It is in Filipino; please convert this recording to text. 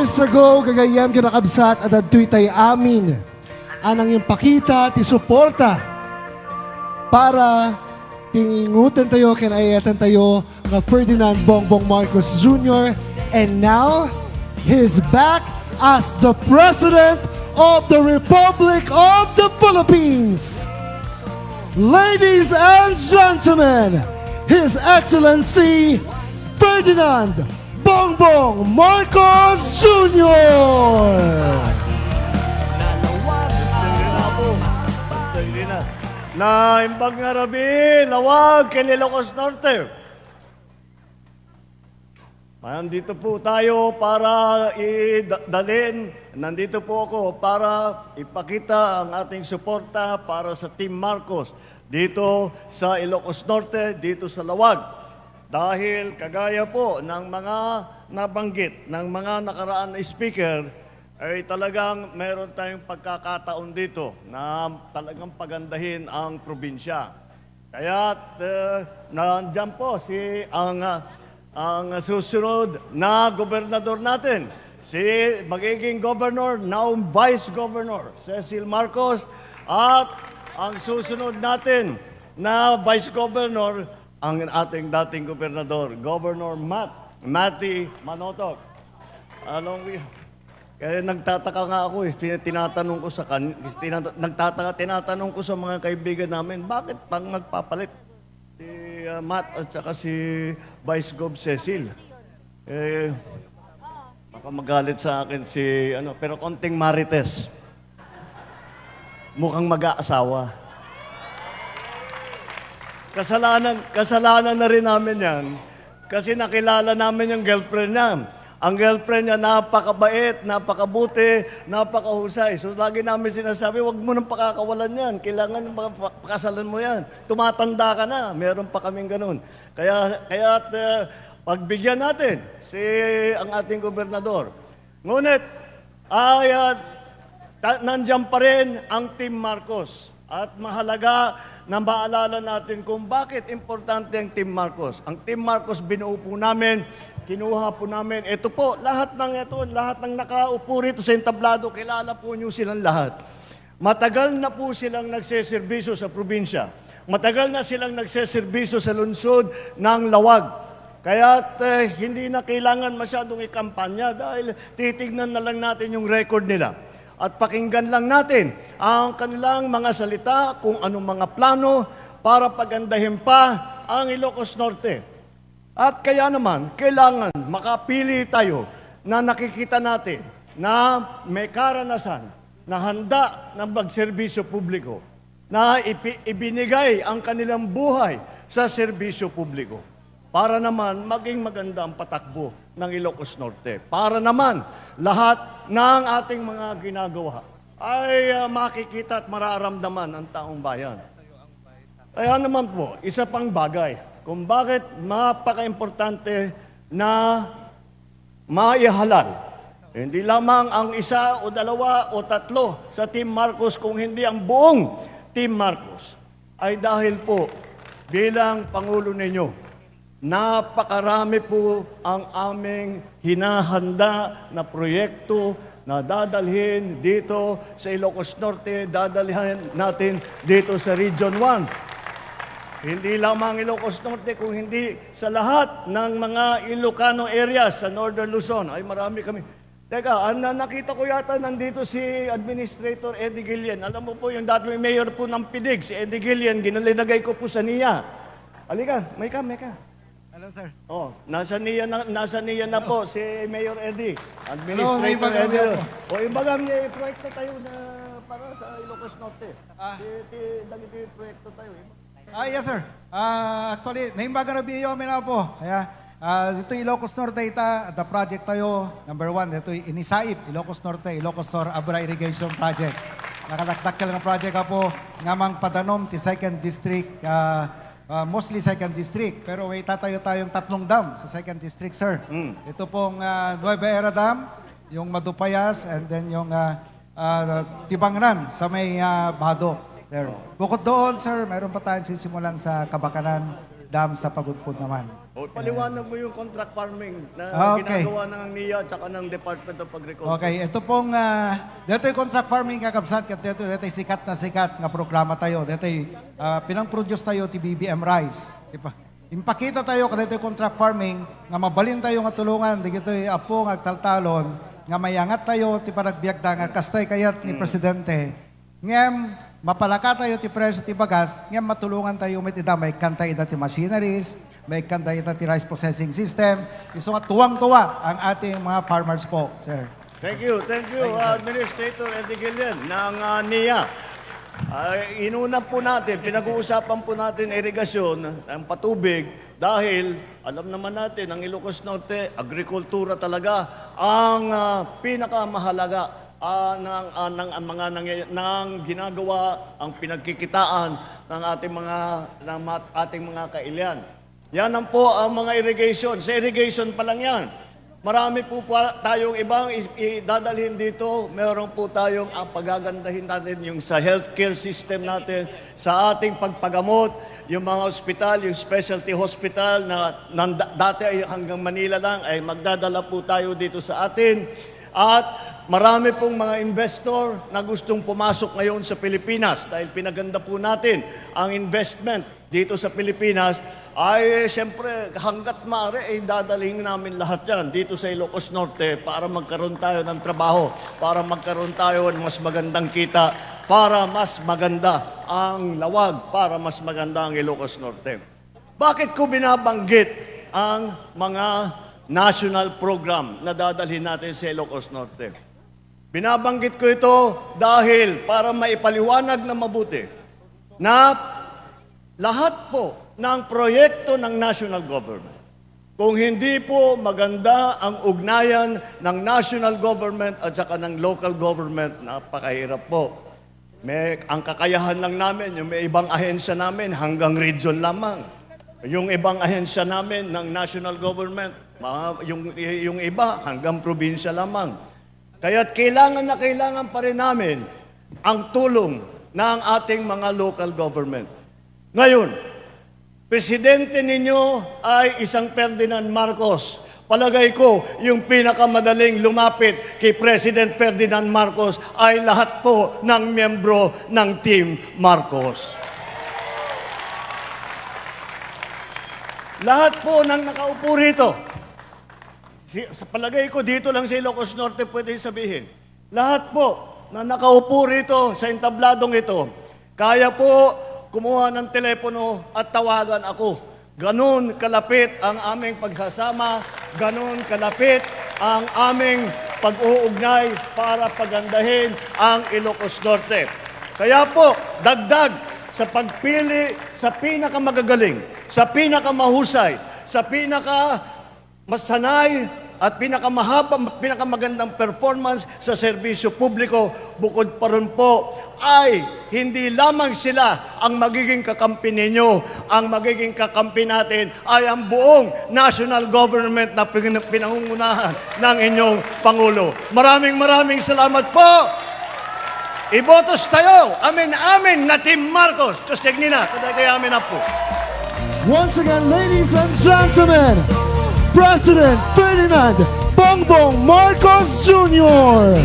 years ago, gagayam kinakabsat at adto'y tay amin. Anang yung pakita, ti suporta para tingutan tayo, kinayatan tayo ng Ferdinand Bongbong Marcos Jr. And now, he's back as the President of the Republic of the Philippines. Ladies and gentlemen, His Excellency Ferdinand Bongbong Marcos Jr. Na imbag nga rabi, lawag, Ilocos Norte. Nandito po tayo para nandito po ako para ipakita ang ating suporta para sa Team Marcos dito sa Ilocos Norte, dito sa Lawag. Dahil kagaya po ng mga nabanggit, ng mga nakaraan na speaker, ay talagang meron tayong pagkakataon dito na talagang pagandahin ang probinsya. Kaya nandiyan po ang susunod na gobernador natin, si magiging governor, now Vice Governor, Cecil Marcos, at ang susunod natin na Vice Governor, ang ating dating gobernador, Governor Matty Manotoc. Kaya nagtataka nga ako, tinatanong ko sa tinatanong ko sa mga kaibigan namin, bakit pang magpapalit si Matt at saka si Vice Gov Cecil? Baka magalit sa akin pero konting marites. Mukhang mag-aasawa. Kasalanan na rin namin yan kasi nakilala namin yung girlfriend niya. Ang girlfriend niya napakabait, napakabuti, napakahusay. So lagi namin sinasabi, wag mo nang pakakawalan yan. Kailangan pakasalan mo yan. Tumatanda ka na. Meron pa kaming ganun. Kaya pagbigyan natin ang ating gobernador. Ngunit, nandiyan pa rin ang Team Marcos. At mahalaga na maalala natin kung bakit importante ang Team Marcos. Ang Team Marcos binuo po namin, kinuha po namin. Ito po, lahat ng nakaupo rito sa entablado, kilala po niyo silang lahat. Matagal na po silang nagseserbisyo sa probinsya. Matagal na silang nagseserbisyo sa lungsod ng Lawag. Kaya hindi na kailangan masyadong ikampanya dahil titignan na lang natin yung record nila. At pakinggan lang natin ang kanilang mga salita kung anong mga plano para pagandahin pa ang Ilocos Norte. At kaya naman, kailangan makapili tayo na nakikita natin na may karanasan, na handa ng magserbisyo publiko, na ibinigay ang kanilang buhay sa serbisyo publiko para naman maging maganda ang patakbo ng Ilocos Norte. Para naman lahat ng ating mga ginagawa ay makikita at mararamdaman ang taong bayan. Kaya naman po, isa pang bagay kung bakit napaka-importante na maihalal. Hindi lamang ang isa o dalawa o tatlo sa Team Marcos, kung hindi ang buong Team Marcos, ay dahil po bilang Pangulo ninyo, napakarami po ang aming hinahanda na proyekto na dadalhin dito sa Ilocos Norte, dadalhin natin dito sa Region 1. Hindi lamang Ilocos Norte, kung hindi sa lahat ng mga Ilocano areas sa Northern Luzon. Ay marami kami. Teka, nakita ko yata nandito si Administrator Eddie Guillen. Alam mo po, yung dati may mayor po ng Pidig, si Eddie Guillen, ginalinagay ko po sa NIA. Halika, may ka. Hello, sir. Oh, nasa niya na po si Mayor Eddie. Hello, Administrator Eddie. O ibaga may proyekto tayo na para sa Ilocos Norte. Dagiti proyekto tayo. Yes, sir. Actually, naimbaga na biyo na po. Dito Ilocos Norte ita, the project tayo, number 1, dito Inisaip, Ilocos Norte, Ilocos Sur Abra Irrigation Project. Nakadakdak ka lang ang project po, ngamang padanom, ti 2nd District, mostly 2nd District, pero may tatayo tayong 3 dam sa 2nd District, sir. Ito pong Nueva Era Dam, yung Madupayas, and then yung Tibangran sa may Bado. There. Bukod doon, sir, mayroon pa tayong sisimulan sa Kabakanan, dam sa Pagudpud naman. O, paliwanag mo yung contract farming na Okay. ginagawa ng NIA at saka ng Department of Agriculture. Okay, ito pong, dito yung contract farming kakabsat, dito yung sikat nga programa tayo. Dito yung pinang-produce tayo ti BBM Rice. Impakita tayo kada ito yung contract farming, nga mabalin tayo nga tulungan, dito yung apo nga taltalon, nga mayangat tayo ti paragbiagda nga kastay kayat ni Presidente. Ngem, mapalaka tayo ti presyo ti bagas, ngem matulungan tayo may may kantay na ti machineries, may kantay na ti rice processing system. Iso nga tuwang-tuwa ang ating mga farmers po, sir. Thank you, Administrator Eddie Gillian ng NIA. Inuna po natin, pinag-uusapan po natin irigasyon, ang patubig, dahil alam naman natin, ang Ilocos Norte, agrikultura talaga ang pinakamahalaga ng ginagawa, ang pinagkikitaan ng ating mga kailian. Yan ang po ang mga irrigation. Sa irrigation pa lang yan. Marami po tayong ibang idadalhin dito. Meron po tayong pagagandahin natin yung sa healthcare system natin, sa ating pagpagamot, yung mga hospital, yung specialty hospital na dati ay hanggang Manila lang, ay magdadala po tayo dito sa atin. At marami pong mga investor na gustong pumasok ngayon sa Pilipinas dahil pinaganda po natin ang investment dito sa Pilipinas. Ay siyempre hanggat maaari ay dadalhin namin lahat yan dito sa Ilocos Norte para magkaroon tayo ng trabaho, para magkaroon tayo ng mas magandang kita, para mas maganda ang lawag, para mas maganda ang Ilocos Norte. Bakit ko binabanggit ang mga national program na dadalhin natin sa Ilocos Norte? Binabanggit ko ito dahil para maipaliwanag na mabuti na lahat po ng proyekto ng national government, kung hindi po maganda ang ugnayan ng national government at saka ng local government, napakahirap po. Ang kakayahan lang namin, yung may ibang ahensya namin hanggang region lamang. Yung ibang ahensya namin ng national government, yung iba hanggang probinsya lamang. Kaya't kailangan na kailangan pa rin namin ang tulong ng ating mga local government. Ngayon, presidente ninyo ay isang Ferdinand Marcos. Palagay ko, yung pinakamadaling lumapit kay President Ferdinand Marcos ay lahat po ng miyembro ng Team Marcos. Lahat po ng nakaupo rito, sa palagay ko, dito lang sa Ilocos Norte pwede sabihin, lahat po na nakaupo rito sa entabladong ito, kaya po kumuha ng telepono at tawagan ako. Ganun kalapit ang aming pagsasama, ganun kalapit ang aming pag-uugnay para pagandahin ang Ilocos Norte. Kaya po, dagdag sa pagpili sa pinakamagagaling, sa pinakamahusay, sa pinakamasanay at pinakamagandang performance sa serbisyo publiko, bukod pa ron po ay hindi lamang sila ang magiging kakampi ninyo. Ang magiging kakampi natin ay ang buong national government na pinangungunahan ng inyong Pangulo. Maraming salamat po. Ibotos tayo. Amin na Team Marcos. Diyos Tegnina. Taday amin na po. Once again, ladies and gentlemen, President Ferdinand Bongbong Marcos Jr.